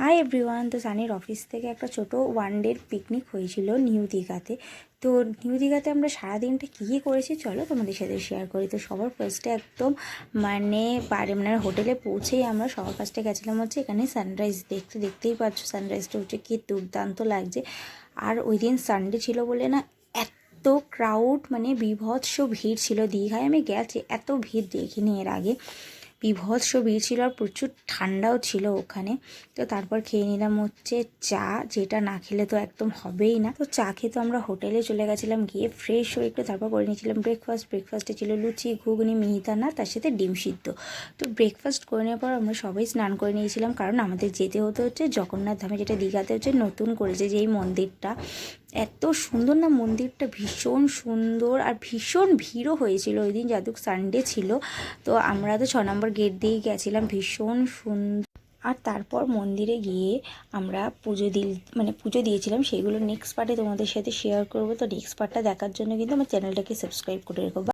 Hi everyone. তো সানির office থেকে একটা ছোটো ওয়ান ডের পিকনিক হয়েছিল নিউ দীঘাতে। তো নিউ দীঘাতে আমরা সারাদিনটা কী কী করেছি চলো তোমাদের সাথে শেয়ার করি। তো সবার ফার্স্টে একদম মানে হোটেলে পৌঁছেই আমরা সবার ফার্স্টে গেছিলাম হচ্ছে এখানে সানরাইজ দেখতেই পাচ্ছ সানরাইজটা হচ্ছে কি দুর্দান্ত লাগছে। আর ওই দিন সানডে ছিল বলে না এত ক্রাউড, মানে বিভৎস ভিড় ছিল দীঘায়। আমি গেছি, এত ভিড় দেখিনি এর আগে। বিভৎস ভিড় ছিল আর প্রচুর ঠান্ডাও ছিল ওখানে। তো তারপর খেয়ে নিলাম হচ্ছে চা, যেটা না খেলে তো একদম হবেই না। তো চা খেয়ে তো আমরা হোটেলে চলে গেছিলাম, গিয়ে ফ্রেশ হয়ে একটু তারপর করে নিয়েছিলাম ব্রেকফাস্টে ছিল লুচি, ঘুগনি, মিহিদানা, তার সাথে ডিম সিদ্ধ। তো ব্রেকফাস্ট করে নেওয়ার পর আমরা সবাই স্নান করে নিয়েছিলাম, কারণ আমাদের যেতে হতে হচ্ছে জগন্নাথ ধামে, যেটা দীঘাতে হচ্ছে নতুন করেছে যে এই মন্দিরটা। এত সুন্দর না মন্দিরটা, ভীষণ সুন্দর আর ভীষণ ভিড়ও হয়েছিল ওই দিন, যেহেতু সানডে ছিল। তো আমরা তো 6 নম্বর গেট দিয়েই গেছিলাম, ভীষণ সুন্দর। আর তারপর মন্দিরে গিয়ে আমরা পুজো দিয়েছিলাম, সেগুলো নেক্সট পার্টে তোমাদের সাথে শেয়ার করবো। তো নেক্সট পার্টটা দেখার জন্য কিন্তু আমার চ্যানেলটাকে সাবস্ক্রাইব করে রেখো।